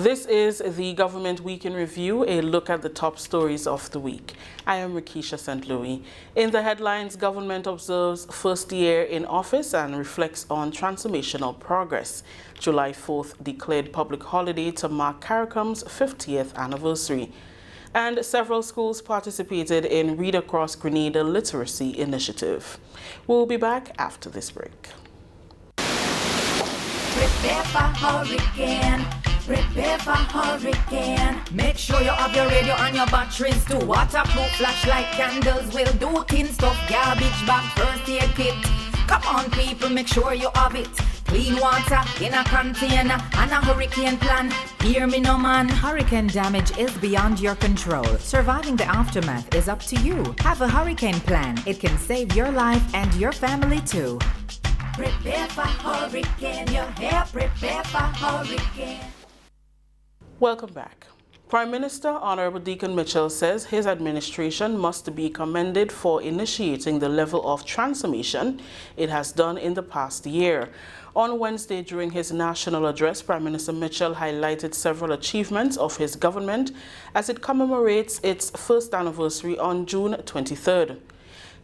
This is the Government Week in Review, a look at the top stories of the week. I am Rikisha St. Louis. In the headlines, government observes first year in office and reflects on transformational progress. July 4th declared public holiday to mark CARIACOU's 50th anniversary. And several schools participated in Read Across Grenada Literacy Initiative. We'll be back after this break. Prepare for hurricane. Prepare for hurricane. Make sure you have your radio and your batteries too. Waterproof flashlight, candles will do. Tin stuff, garbage bag, first aid kit. Come on people, make sure you have it. Clean water in a container and a hurricane plan. Hear me no man. Hurricane damage is beyond your control. Surviving the aftermath is up to you. Have a hurricane plan. It can save your life and your family too. Prepare for hurricane. Your hair, prepare for hurricane. Welcome back. Prime Minister Honorable Deacon Mitchell says his administration must be commended for initiating the level of transformation it has done in the past year. On Wednesday, during his national address, Prime Minister Mitchell highlighted several achievements of his government as it commemorates its first anniversary on June 23rd.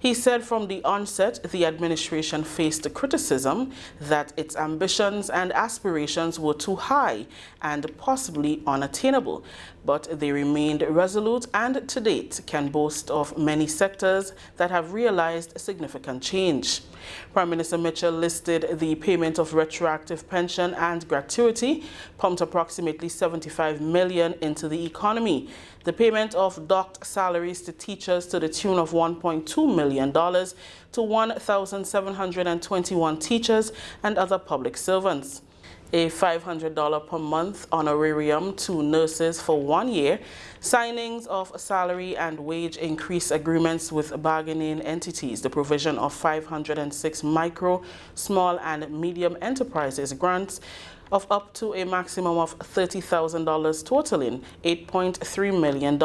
He said from the onset, the administration faced criticism that its ambitions and aspirations were too high and possibly unattainable, but they remained resolute and to date can boast of many sectors that have realized significant change. Prime Minister Mitchell listed the payment of retroactive pension and gratuity, pumped approximately $75 million into the economy. The payment of docked salaries to teachers to the tune of $1.2 million to 1,721 teachers and other public servants. A $500 per month honorarium to nurses for 1 year, signings of salary and wage increase agreements with bargaining entities, the provision of 506 micro, small and medium enterprises grants of up to a maximum of $30,000 totaling $8.3 million.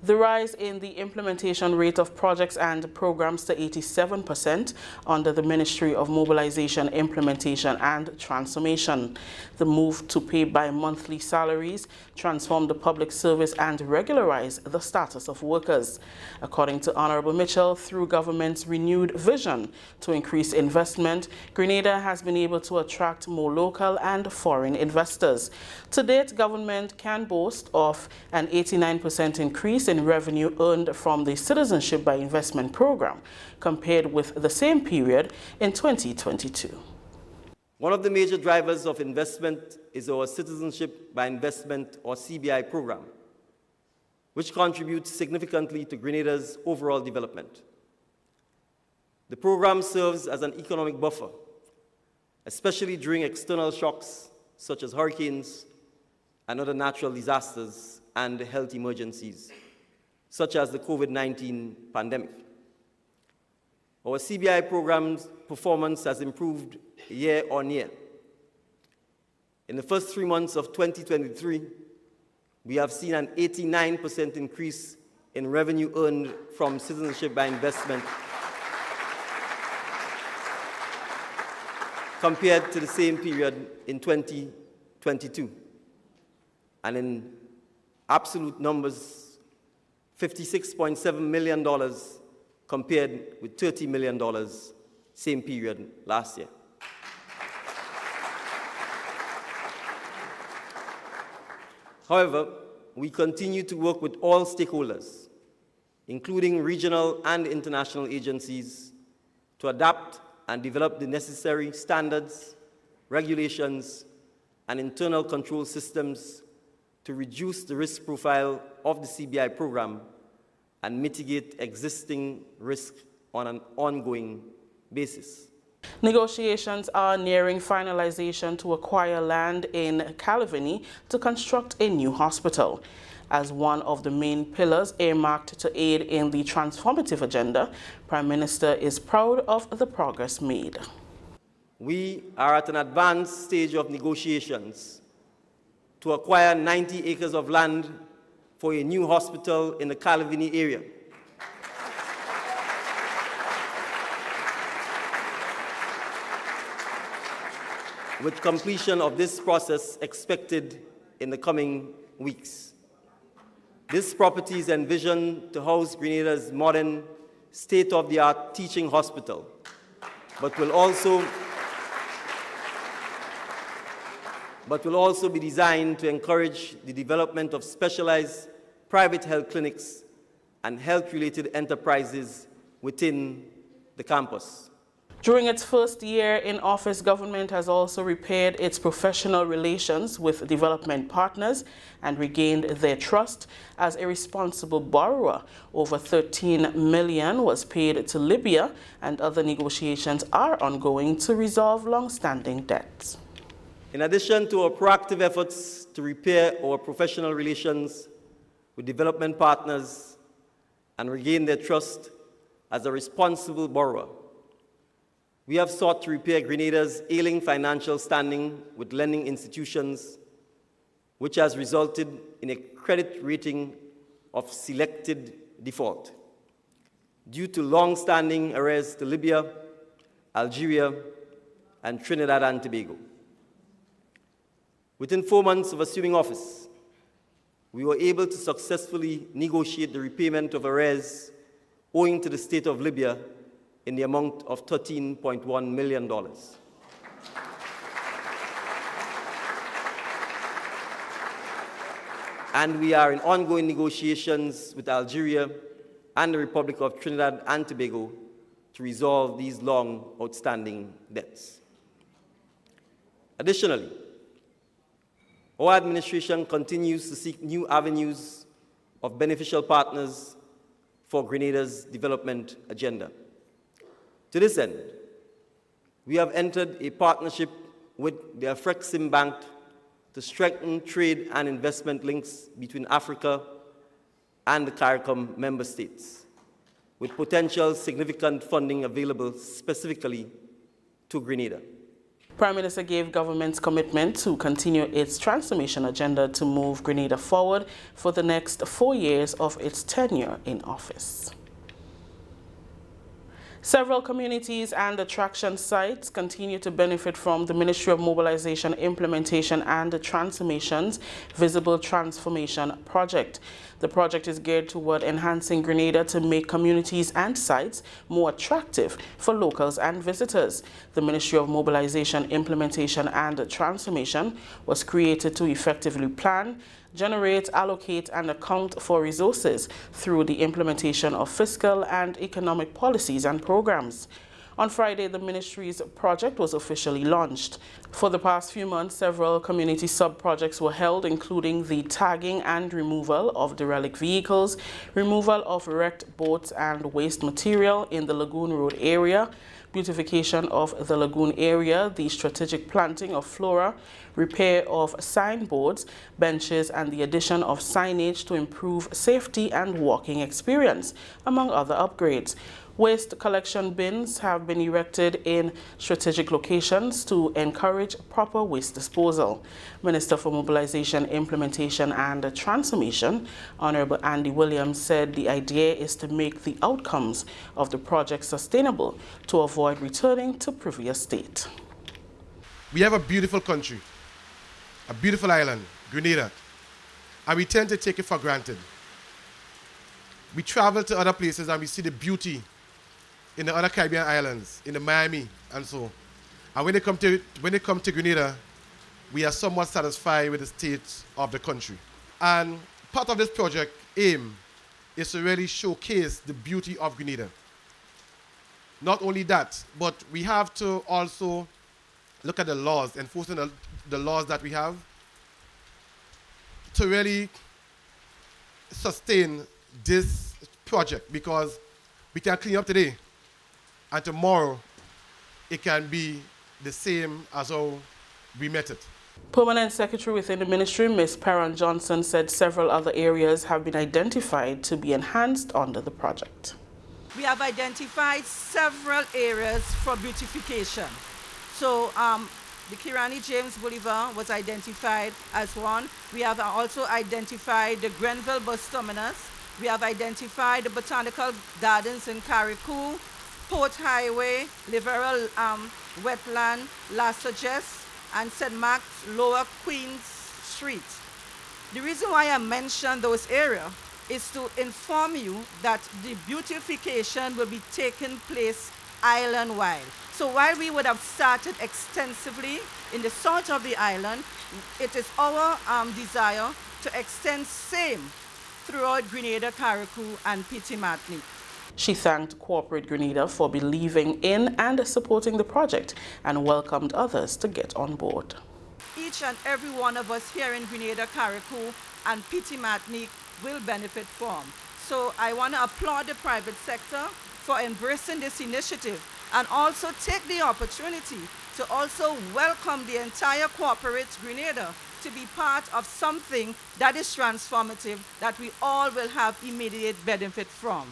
The rise in the implementation rate of projects and programs to 87% under the Ministry of Mobilization, Implementation and Transformation. The move to pay by monthly salaries, transform the public service and regularize the status of workers. According to Honorable Mitchell, through government's renewed vision to increase investment, Grenada has been able to attract more local and foreign investors. To date, government can boast of an 89% increase in revenue earned from the Citizenship by Investment program compared with the same period in 2022. One of the major drivers of investment is our Citizenship by Investment or CBI program, which contributes significantly to Grenada's overall development. The program serves as an economic buffer, especially during external shocks such as hurricanes and other natural disasters and health emergencies, such as the COVID-19 pandemic. Our CBI program's performance has improved year on year. In the first 3 months of 2023, we have seen an 89% increase in revenue earned from Citizenship by Investment compared to the same period in 2022. And in absolute numbers, $56.7 million compared with $30 million same period last year. However, we continue to work with all stakeholders, including regional and international agencies, to adapt and develop the necessary standards, regulations, and internal control systems to reduce the risk profile of the CBI program and mitigate existing risk on an ongoing basis. Negotiations are nearing finalization to acquire land in Calavini to construct a new hospital. As one of the main pillars earmarked to aid in the transformative agenda, Prime Minister is proud of the progress made. We are at an advanced stage of negotiations to acquire 90 acres of land for a new hospital in the Calavini area. With completion of this process expected in the coming weeks. This property is envisioned to house Grenada's modern, state-of-the-art teaching hospital, but will also be designed to encourage the development of specialized private health clinics and health-related enterprises within the campus. During its first year in office, government has also repaired its professional relations with development partners and regained their trust as a responsible borrower. Over $13 million was paid to Libya, and other negotiations are ongoing to resolve long-standing debts. In addition to our proactive efforts to repair our professional relations with development partners and regain their trust as a responsible borrower, we have sought to repair Grenada's ailing financial standing with lending institutions, which has resulted in a credit rating of selected default due to long-standing arrears to Libya, Algeria, and Trinidad and Tobago. Within 4 months of assuming office, we were able to successfully negotiate the repayment of arrears owing to the state of Libya in the amount of $13.1 million. And we are in ongoing negotiations with Algeria and the Republic of Trinidad and Tobago to resolve these long outstanding debts. Additionally, our administration continues to seek new avenues of beneficial partners for Grenada's development agenda. To this end, we have entered a partnership with the Afrexim Bank to strengthen trade and investment links between Africa and the CARICOM member states, with potential significant funding available specifically to Grenada. Prime Minister gave government's commitment to continue its transformation agenda to move Grenada forward for the next 4 years of its tenure in office. Several communities and attraction sites continue to benefit from the Ministry of Mobilization, Implementation and Transformation's Visible Transformation Project. The project is geared toward enhancing Grenada to make communities and sites more attractive for locals and visitors. The Ministry of Mobilization, Implementation and Transformation was created to effectively plan, generate, allocate, and account for resources through the implementation of fiscal and economic policies and programs. On Friday, the ministry's project was officially launched. For the past few months, several community sub-projects were held, including the tagging and removal of derelict vehicles, removal of wrecked boats and waste material in the Lagoon Road area, beautification of the lagoon area, the strategic planting of flora, repair of signboards, benches, and the addition of signage to improve safety and walking experience, among other upgrades. Waste collection bins have been erected in strategic locations to encourage proper waste disposal. Minister for Mobilization, Implementation and Transformation, Honorable Andy Williams, said the idea is to make the outcomes of the project sustainable to avoid returning to previous state. We have a beautiful country, a beautiful island, Grenada, and we tend to take it for granted. We travel to other places and we see the beauty in the other Caribbean islands, in the Miami and so. And when they come to Grenada, we are somewhat satisfied with the state of the country. And part of this project aim is to really showcase the beauty of Grenada. Not only that, but we have to also look at the laws, enforcing the laws that we have to really sustain this project, because we can clean up today and tomorrow it can be the same as how we met it. Permanent Secretary within the ministry, Ms. Perron Johnson, said several other areas have been identified to be enhanced under the project. We have identified several areas for beautification. So the Kirani James Boulevard was identified as one. We have also identified the Grenville bus terminus. We have identified the Botanical Gardens in Carriacou, Port Highway, Liverell Wetland, La Sagesse, and St. Mark's Lower Queens Street. The reason why I mentioned those areas is to inform you that the beautification will be taking place island-wide. So while we would have started extensively in the south of the island, it is our desire to extend same throughout Grenada, Carriacou, and Petit Martinique. She thanked Corporate Grenada for believing in and supporting the project and welcomed others to get on board. Each and every one of us here in Grenada, Carriacou, and Petit Martinique will benefit from. So I want to applaud the private sector for embracing this initiative and also take the opportunity to also welcome the entire corporate Grenada to be part of something that is transformative that we all will have immediate benefit from.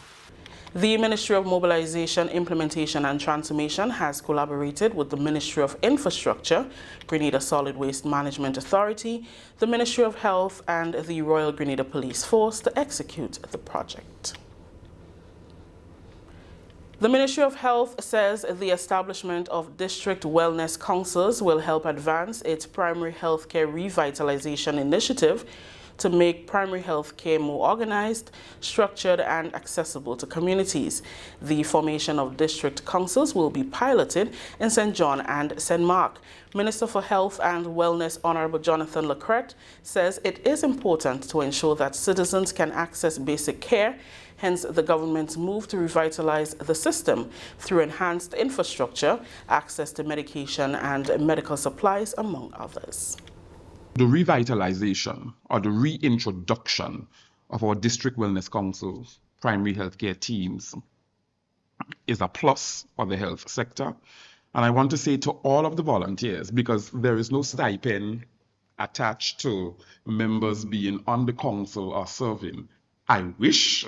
The Ministry of Mobilization, Implementation and Transformation has collaborated with the Ministry of Infrastructure, Grenada Solid Waste Management Authority, the Ministry of Health and the Royal Grenada Police Force to execute the project. The Ministry of Health says the establishment of district wellness councils will help advance its primary health care revitalization initiative to make primary health care more organized, structured and accessible to communities. The formation of district councils will be piloted in St. John and St. Mark. Minister for Health and Wellness Honorable Jonathan Lecret says it is important to ensure that citizens can access basic care, hence the government's move to revitalize the system through enhanced infrastructure, access to medication and medical supplies, among others. The revitalization or the reintroduction of our district wellness councils, primary healthcare teams, is a plus for the health sector. And I want to say to all of the volunteers, because there is no stipend attached to members being on the council or serving, I wish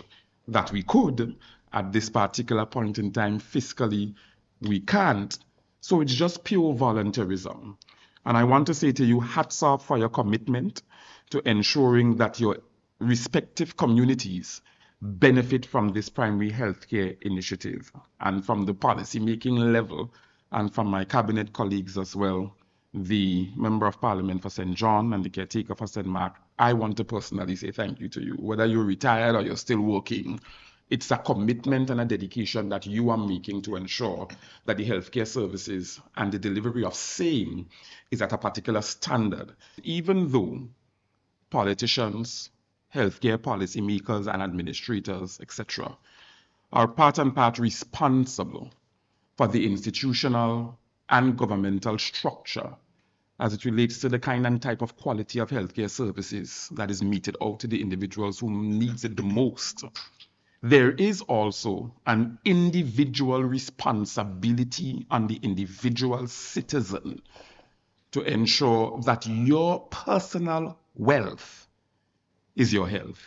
that we could. At this particular point in time, fiscally, we can't. So it's just pure volunteerism. And I want to say to you, hats off for your commitment to ensuring that your respective communities benefit from this primary healthcare initiative, and from the policy-making level, and from my cabinet colleagues as well, the Member of Parliament for St. John and the caretaker for St. Mark. I want to personally say thank you to you. Whether you're retired or you're still working, it's a commitment and a dedication that you are making to ensure that the healthcare services and the delivery of same is at a particular standard. Even though politicians, healthcare policymakers and administrators, etc., are part and part responsible for the institutional and governmental structure as it relates to the kind and type of quality of healthcare services that is meted out to the individuals who needs it the most. There is also an individual responsibility on the individual citizen to ensure that your personal wealth is your health.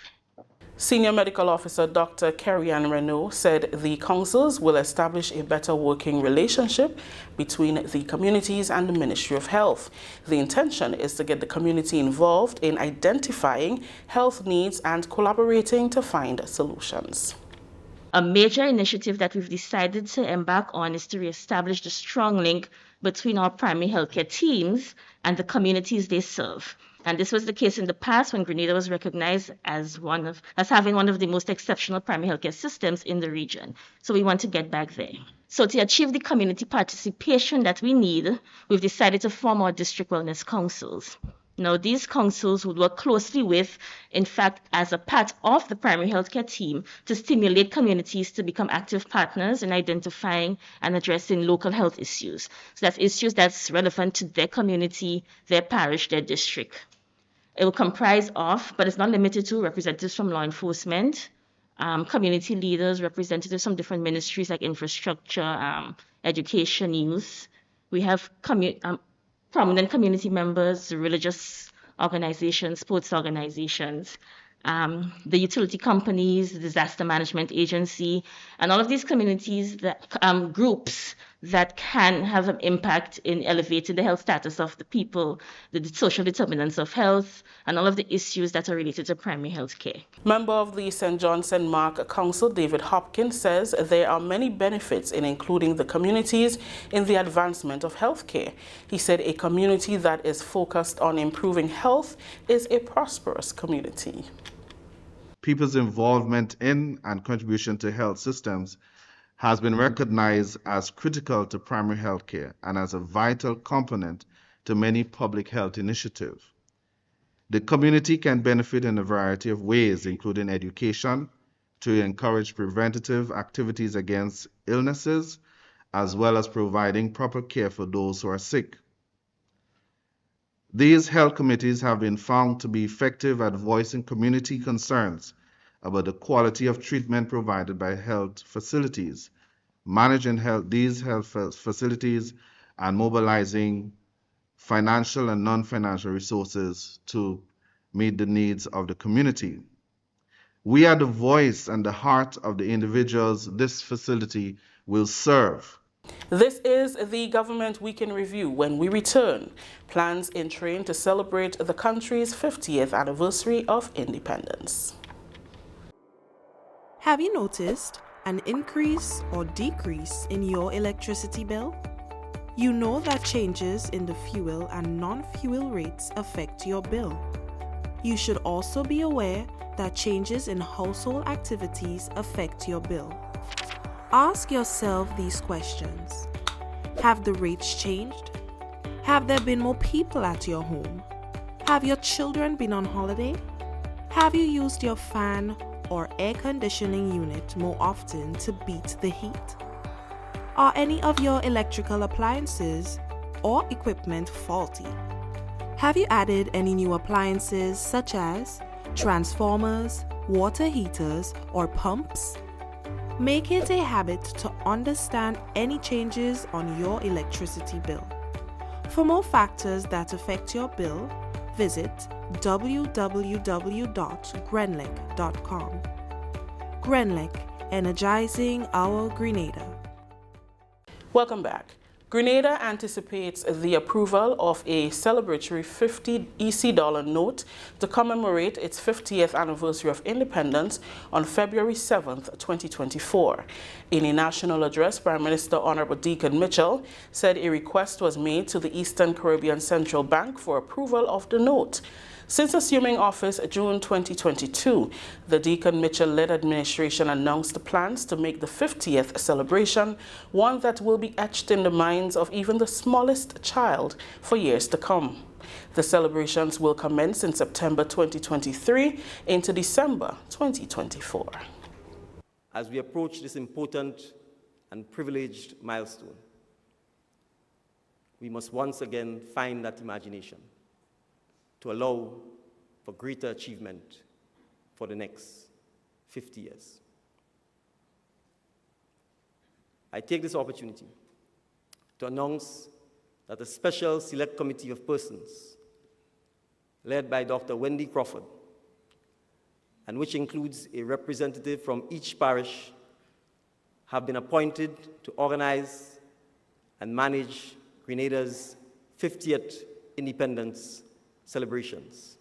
Senior Medical Officer Dr. Carriacou said the councils will establish a better working relationship between the communities and the Ministry of Health. The intention is to get the community involved in identifying health needs and collaborating to find solutions. A major initiative that we've decided to embark on is to reestablish the strong link between our primary healthcare teams and the communities they serve. And this was the case in the past when Grenada was recognized as having one of the most exceptional primary healthcare systems in the region. So we want to get back there. So to achieve the community participation that we need, we've decided to form our district wellness councils. Now, these councils would work closely with, in fact, as a part of the primary healthcare team to stimulate communities to become active partners in identifying and addressing local health issues. So that's issues that's relevant to their community, their parish, their district. It will comprise of, but it's not limited to, representatives from law enforcement, community leaders, representatives from different ministries like infrastructure, education, youth. We have prominent community members, religious organizations, sports organizations, the utility companies, the disaster management agency, and all of these communities, groups that can have an impact in elevating the health status of the people, the social determinants of health, and all of the issues that are related to primary health care. Member of the St. John St. Mark Council, David Hopkins, says there are many benefits in including the communities in the advancement of healthcare. He said a community that is focused on improving health is a prosperous community. People's involvement in and contribution to health systems has been recognized as critical to primary health care and as a vital component to many public health initiatives. The community can benefit in a variety of ways, including education, to encourage preventative activities against illnesses, as well as providing proper care for those who are sick. These health committees have been found to be effective at voicing community concerns about the quality of treatment provided by health facilities, managing these health facilities, and mobilizing financial and non-financial resources to meet the needs of the community. We are the voice and the heart of the individuals this facility will serve. This is the Government Week in Review. When we return, plans in train to celebrate the country's 50th anniversary of independence. Have you noticed an increase or decrease in your electricity bill? You know that changes in the fuel and non-fuel rates affect your bill. You should also be aware that changes in household activities affect your bill. Ask yourself these questions. Have the rates changed? Have there been more people at your home? Have your children been on holiday? Have you used your fan or air conditioning unit more often to beat the heat? Are any of your electrical appliances or equipment faulty? Have you added any new appliances such as transformers, water heaters, or pumps? Make it a habit to understand any changes on your electricity bill. For more factors that affect your bill, visit www.grenlec.com. Grenlec, energizing our Grenada. Welcome back. Grenada anticipates the approval of a celebratory 50 EC dollar note to commemorate its 50th anniversary of independence on February 7th, 2024. In a national address, Prime Minister Honorable Deacon Mitchell said a request was made to the Eastern Caribbean Central Bank for approval of the note. Since assuming office June 2022, the Deacon Mitchell-led administration announced the plans to make the 50th celebration one that will be etched in the minds of even the smallest child for years to come. The celebrations will commence in September 2023 into December 2024. As we approach this important and privileged milestone, we must once again find that imagination to allow for greater achievement for the next 50 years. I take this opportunity to announce that a special select committee of persons led by Dr. Wendy Crawford, and which includes a representative from each parish, have been appointed to organize and manage Grenada's 50th independence celebrations.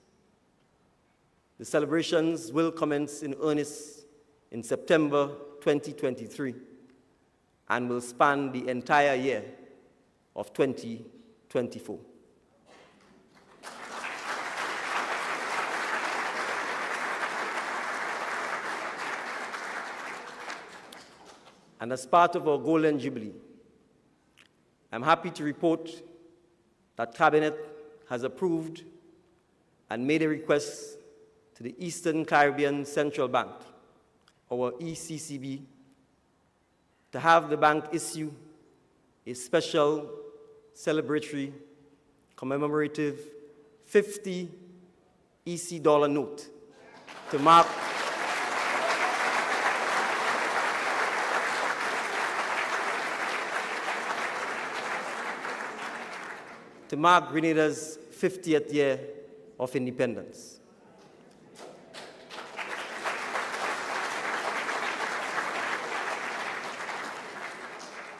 The celebrations will commence in earnest in September 2023 and will span the entire year of 2024. And as part of our Golden Jubilee, I'm happy to report that Cabinet has approved and made a request to the Eastern Caribbean Central Bank, or ECCB, to have the bank issue a special celebratory commemorative 50 EC dollar note to mark Grenada's 50th year of independence.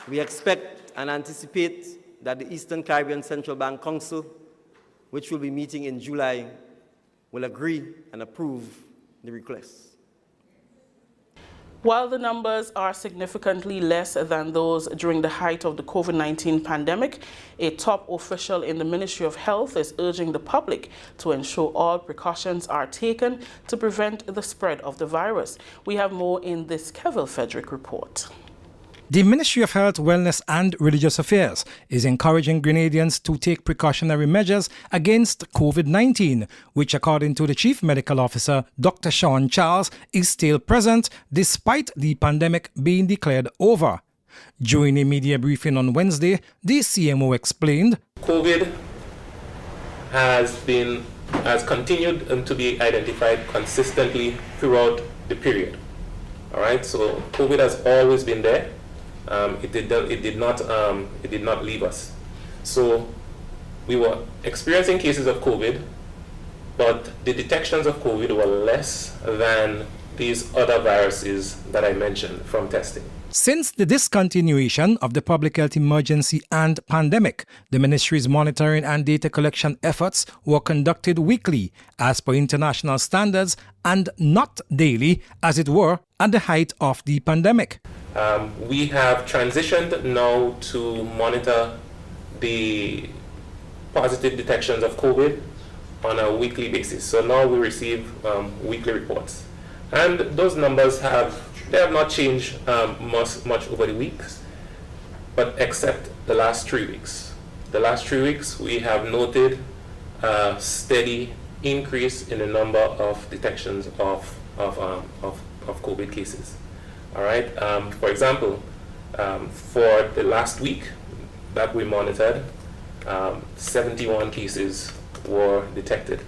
We expect and anticipate that the Eastern Caribbean Central Bank Council, which will be meeting in July, will agree and approve the request. While the numbers are significantly less than those during the height of the COVID-19 pandemic, a top official in the Ministry of Health is urging the public to ensure all precautions are taken to prevent the spread of the virus. We have more in this Kevin Frederick report. The Ministry of Health, Wellness and Religious Affairs is encouraging Grenadians to take precautionary measures against COVID-19, which, according to the Chief Medical Officer, Dr. Sean Charles, is still present despite the pandemic being declared over. During a media briefing on Wednesday, the CMO explained, COVID has continued to be identified consistently throughout the period. All right, so COVID has always been there. It did not leave us. So we were experiencing cases of COVID, but the detections of COVID were less than these other viruses that I mentioned from testing. Since the discontinuation of the public health emergency and pandemic, the ministry's monitoring and data collection efforts were conducted weekly as per international standards and not daily, as it were, at the height of the pandemic. We have transitioned now to monitor the positive detections of COVID on a weekly basis. So now we receive weekly reports. And those numbers have not changed much over the weeks, but except the last 3 weeks. The last 3 weeks, we have noted a steady increase in the number of detections of COVID cases. All right. For example, for the last week that we monitored, 71 cases were detected.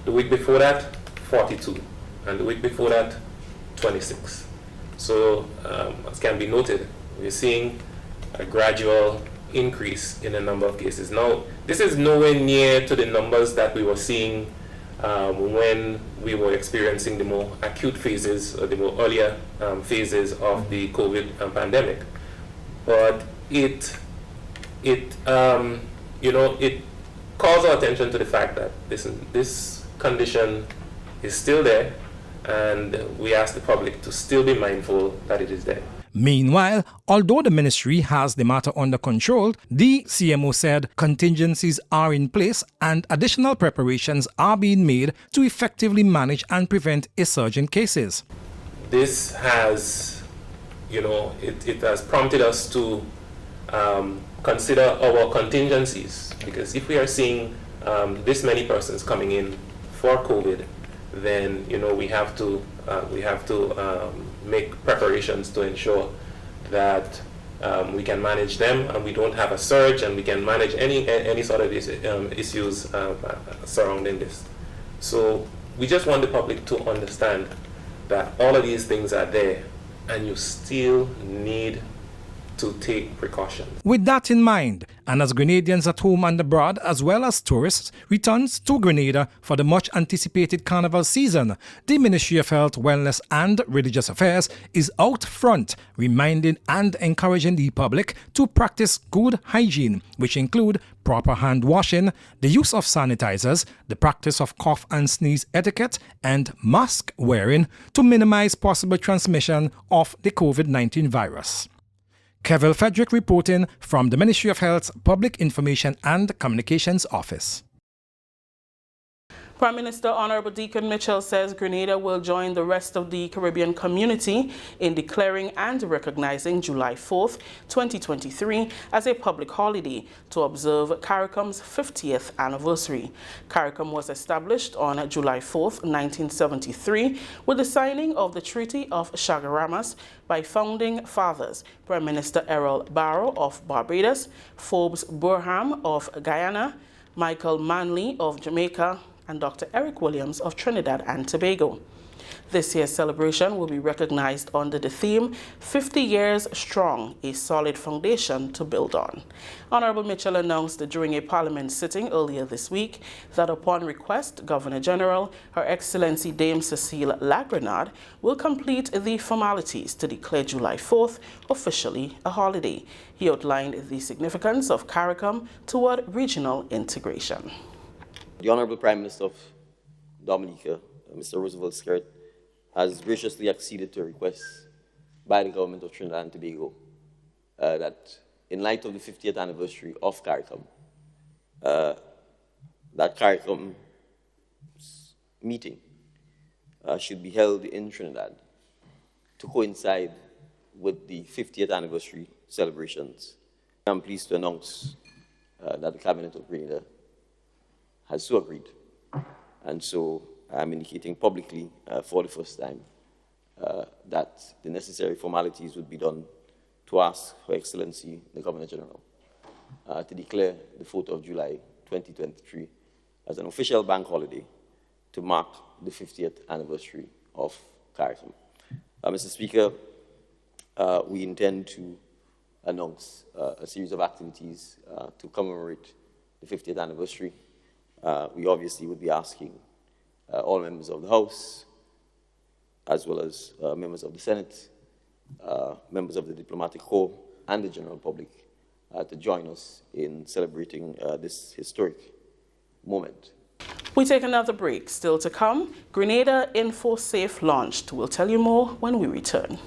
The week before that, 42, and the week before that, 26. So, as can be noted, we're seeing a gradual increase in the number of cases. Now, this is nowhere near to the numbers that we were seeing when we were experiencing the more acute phases, or the more earlier phases of the COVID pandemic. But it calls our attention to the fact that this condition is still there, and we ask the public to still be mindful that it is there. Meanwhile, although the ministry has the matter under control, the CMO said contingencies are in place and additional preparations are being made to effectively manage and prevent a surge in cases. This has, it has prompted us to consider our contingencies, because if we are seeing this many persons coming in for COVID, then we have to make preparations to ensure that we can manage them and we don't have a surge, and we can manage any sort of issues surrounding this. So we just want the public to understand that all of these things are there, and you still need to take precautions. With that in mind, and as Grenadians at home and abroad, as well as tourists, returns to Grenada for the much anticipated carnival season, the Ministry of Health, Wellness and Religious Affairs is out front, reminding and encouraging the public to practice good hygiene, which include proper hand washing, the use of sanitizers, the practice of cough and sneeze etiquette, and mask wearing to minimize possible transmission of the COVID-19 virus. Kevin Frederick reporting from the Ministry of Health's Public Information and Communications Office. Prime Minister Honorable Deacon Mitchell says Grenada will join the rest of the Caribbean community in declaring and recognizing July 4th, 2023 as a public holiday to observe CARICOM's 50th anniversary. CARICOM was established on July 4th, 1973 with the signing of the Treaty of Chaguaramas by founding fathers Prime Minister Errol Barrow of Barbados, Forbes Burham of Guyana, Michael Manley of Jamaica, and Dr. Eric Williams of Trinidad and Tobago. This year's celebration will be recognized under the theme 50 Years Strong, a Solid Foundation to Build On. Honorable Mitchell announced during a Parliament sitting earlier this week that upon request, Governor General, Her Excellency Dame Cecile Lagrenade, will complete the formalities to declare July 4th officially a holiday. He outlined the significance of CARICOM toward regional integration. The Honorable Prime Minister of Dominica, Mr. Roosevelt Skirt, has graciously acceded to a request by the government of Trinidad and Tobago that in light of the 50th anniversary of CARICOM, that CARICOM meeting should be held in Trinidad to coincide with the 50th anniversary celebrations. I'm pleased to announce that the Cabinet of Grenada has so agreed. And so I'm indicating publicly for the first time that the necessary formalities would be done to ask Her Excellency, the Governor General, to declare the 4th of July 2023 as an official bank holiday to mark the 50th anniversary of CARICOM. Mr. Speaker, we intend to announce a series of activities to commemorate the 50th anniversary. We obviously would be asking all members of the House, as well as members of the Senate, members of the Diplomatic Corps, and the general public to join us in celebrating this historic moment. We take another break. Still to come, Grenada InfoSafe launched. We'll tell you more when we return.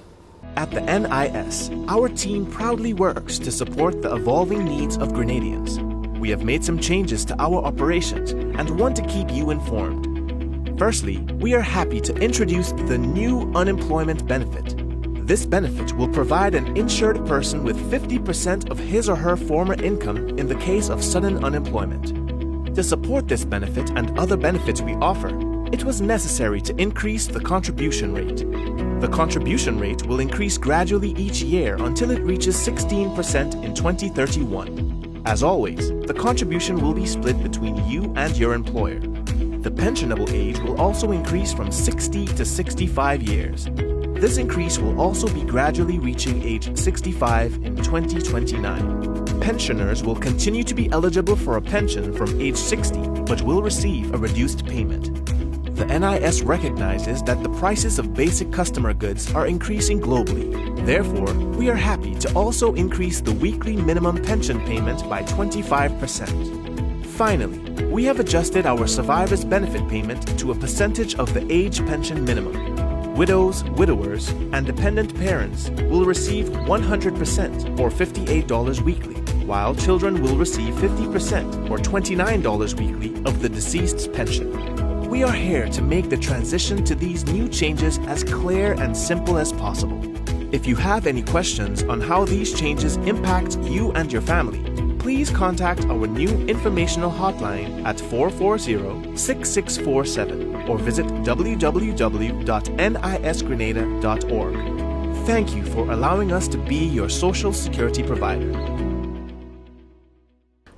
At the NIS, our team proudly works to support the evolving needs of Grenadians. We have made some changes to our operations and want to keep you informed. Firstly, we are happy to introduce the new unemployment benefit. This benefit will provide an insured person with 50% of his or her former income in the case of sudden unemployment. To support this benefit and other benefits we offer, it was necessary to increase the contribution rate. The contribution rate will increase gradually each year until it reaches 16% in 2031. As always, the contribution will be split between you and your employer. The pensionable age will also increase from 60 to 65 years. This increase will also be gradually reaching age 65 in 2029. Pensioners will continue to be eligible for a pension from age 60, but will receive a reduced payment. The NIS recognizes that the prices of basic customer goods are increasing globally. Therefore, we are happy to also increase the weekly minimum pension payment by 25%. Finally, we have adjusted our survivor's benefit payment to a percentage of the age pension minimum. Widows, widowers, and dependent parents will receive 100% or $58 weekly, while children will receive 50% or $29 weekly of the deceased's pension. We are here to make the transition to these new changes as clear and simple as possible. If you have any questions on how these changes impact you and your family, please contact our new informational hotline at 440-6647 or visit www.nisgrenada.org. Thank you for allowing us to be your social security provider.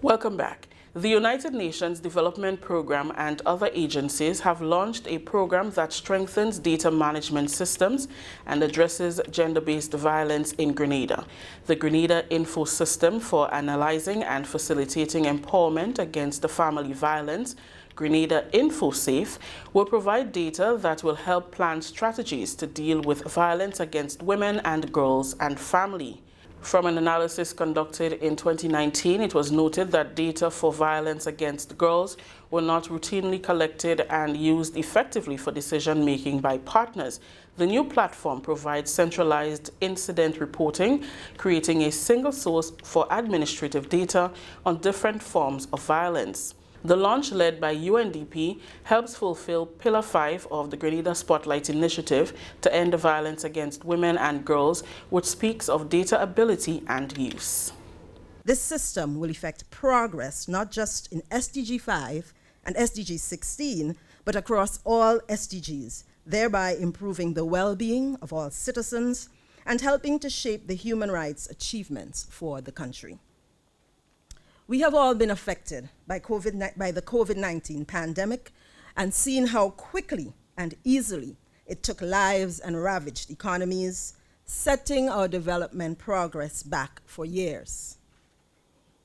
Welcome back. The United Nations Development Programme and other agencies have launched a program that strengthens data management systems and addresses gender-based violence in Grenada. The Grenada Info System for Analyzing and Facilitating Empowerment Against Family Violence, Grenada InfoSafe, will provide data that will help plan strategies to deal with violence against women and girls and family. From an analysis conducted in 2019, it was noted that data for violence against girls were not routinely collected and used effectively for decision-making by partners. The new platform provides centralized incident reporting, creating a single source for administrative data on different forms of violence. The launch, led by UNDP, helps fulfill Pillar 5 of the Grenada Spotlight Initiative to end violence against women and girls, which speaks of data ability and use. This system will effect progress not just in SDG 5 and SDG 16, but across all SDGs, thereby improving the well-being of all citizens and helping to shape the human rights achievements for the country. We have all been affected by the COVID-19 pandemic and seen how quickly and easily It took lives and ravaged economies, setting our development progress back for years.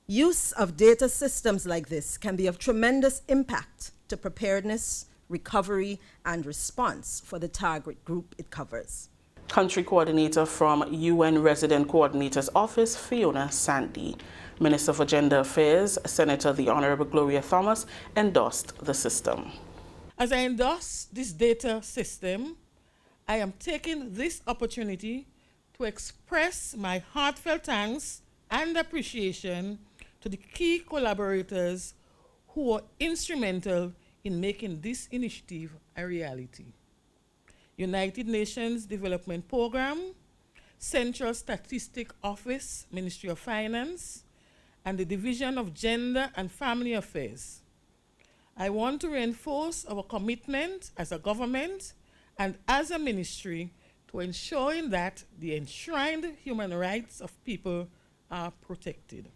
Use of data systems like this can be of tremendous impact to preparedness, recovery, and response for the target group it covers. Country Coordinator from UN Resident Coordinator's Office, Fiona Sandy. Minister for Gender Affairs, Senator the Honorable Gloria Thomas, endorsed the system. As I endorse this data system, I am taking this opportunity to express my heartfelt thanks and appreciation to the key collaborators who were instrumental in making this initiative a reality. United Nations Development Programme, Central Statistic Office, Ministry of Finance, and the Division of Gender and Family Affairs. I want to reinforce our commitment as a government and as a ministry to ensuring that the enshrined human rights of people are protected.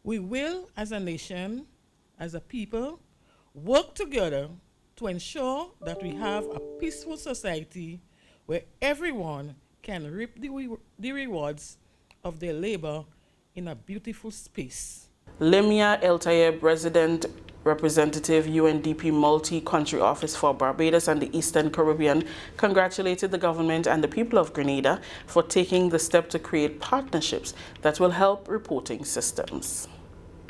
We will, as a nation, as a people, work together to ensure that we have a peaceful society where everyone can reap the rewards of their labor in a beautiful space. Lemia El Tayeb, Resident Representative, UNDP Multi-Country Office for Barbados and the Eastern Caribbean, congratulated the government and the people of Grenada for taking the step to create partnerships that will help reporting systems.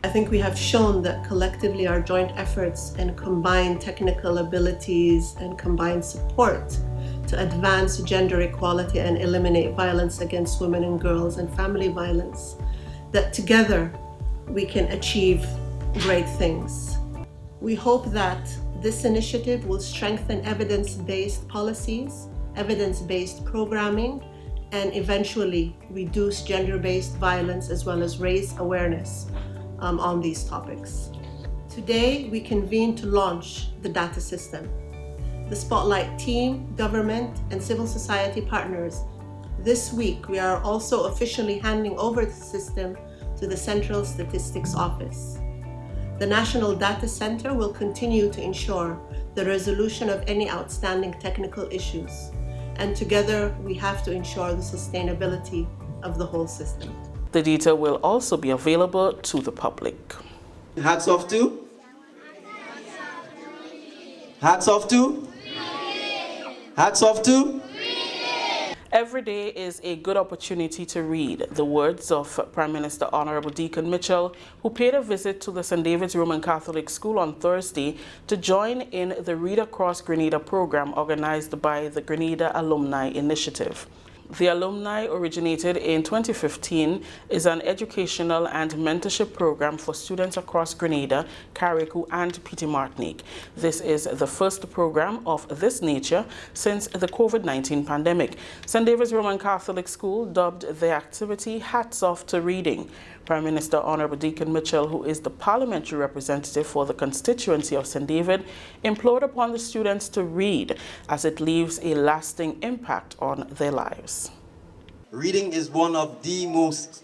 I think we have shown that collectively our joint efforts and combined technical abilities and combined support to advance gender equality and eliminate violence against women and girls and family violence, that together we can achieve great things. We hope that this initiative will strengthen evidence-based policies, evidence-based programming, and eventually reduce gender-based violence as well as raise awareness on these topics. Today, we convene to launch the data system. The Spotlight team, government, and civil society partners. This week, we are also officially handing over the system to the Central Statistics Office. The National Data Center will continue to ensure the resolution of any outstanding technical issues. And together, we have to ensure the sustainability of the whole system. The data will also be available to the public. Hats off to? Hats off to? Hats off to? Every day is a good opportunity to read. The words of Prime Minister Honorable Deacon Mitchell, who paid a visit to the St. David's Roman Catholic School on Thursday to join in the Read Across Grenada program organized by the Grenada Alumni Initiative. The alumni, originated in 2015, is an educational and mentorship program for students across Grenada, Carriacou, and Petite Martinique. This is the first program of this nature since the COVID-19 pandemic. St. David's Roman Catholic School dubbed the activity Hats Off to Reading. Prime Minister Honorable Deacon Mitchell, who is the parliamentary representative for the constituency of St. David, implored upon the students to read as it leaves a lasting impact on their lives. Reading is one of the most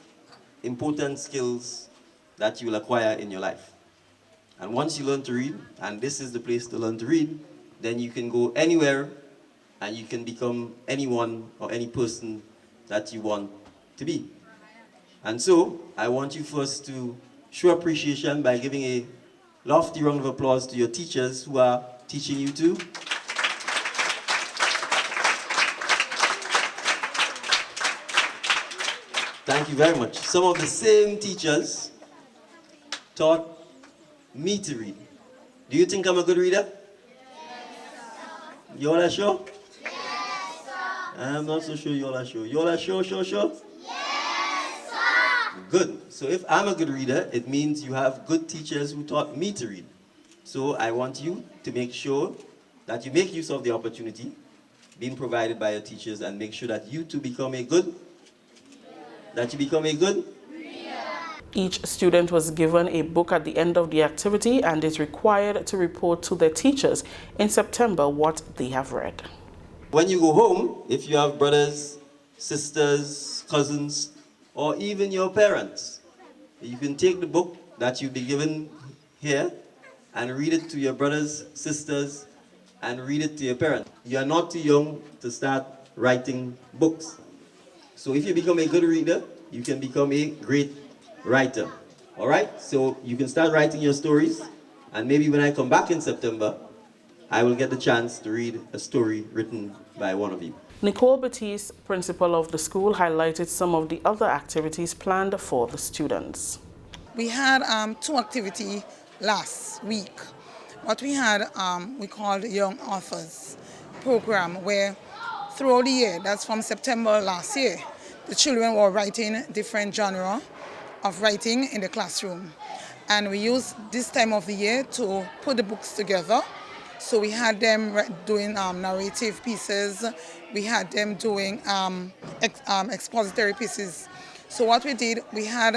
important skills that you will acquire in your life. And once you learn to read, and this is the place to learn to read, then you can go anywhere and you can become anyone or any person that you want to be. And so, I want you first to show appreciation by giving a lofty round of applause to your teachers who are teaching you to. Thank you very much. Some of the same teachers taught me to read. Do you think I'm a good reader? Yes, you all are sure? Yes, sir. I'm not so sure you all are sure. You all are sure? Good. So if I'm a good reader, it means you have good teachers who taught me to read. So I want you to make sure that you make use of the opportunity being provided by your teachers and make sure that you too become a good reader. Each student was given a book at the end of the activity and is required to report to their teachers in September what they have read. When you go home, if you have brothers, sisters, cousins, or even your parents, you can take the book that you've been given here and read it to your brothers, sisters, and read it to your parents. You are not too young to start writing books. So if you become a good reader, you can become a great writer. All right? So you can start writing your stories, and maybe when I come back in September, I will get the chance to read a story written by one of you. Nicole Batiste, principal of the school, highlighted some of the other activities planned for the students. We had 2 activities last week. What we had, we called Young Authors program, where throughout the year, that's from September last year, the children were writing different genre of writing in the classroom. And we used this time of the year to put the books together. So we had them doing narrative pieces, we had them doing expository pieces. So what we did, we had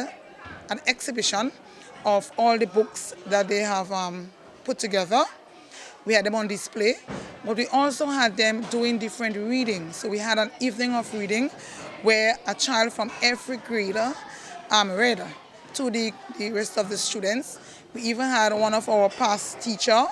an exhibition of all the books that they have put together. We had them on display, but we also had them doing different readings. So we had an evening of reading where a child from every grader read to the rest of the students. We even had one of our past Teacher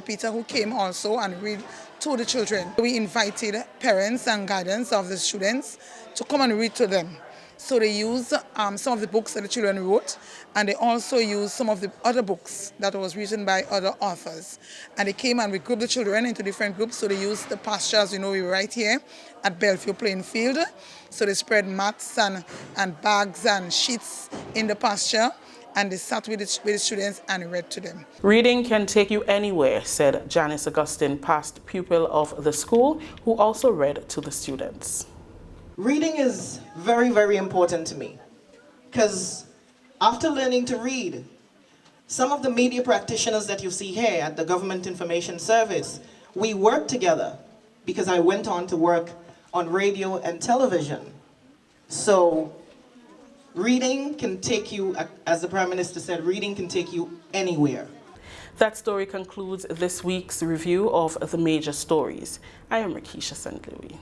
Peter, who came also and read to the children. We invited parents and guardians of the students to come and read to them. So they used some of the books that the children wrote, and they also used some of the other books that was written by other authors. And they came and we grouped the children into different groups. So they used the pastures, we were right here at Bellevue Playing Field. So they spread mats and bags and sheets in the pasture, and they sat with the students and read to them. Reading can take you anywhere, said Janice Augustine, past pupil of the school, who also read to the students. Reading is very, very important to me, because after learning to read, some of the media practitioners that you see here at the Government Information Service, we work together because I went on to work on radio and television. So reading can take you, as the Prime Minister said, reading can take you anywhere. That story concludes this week's review of the major stories. I am Rakisha St. Louis.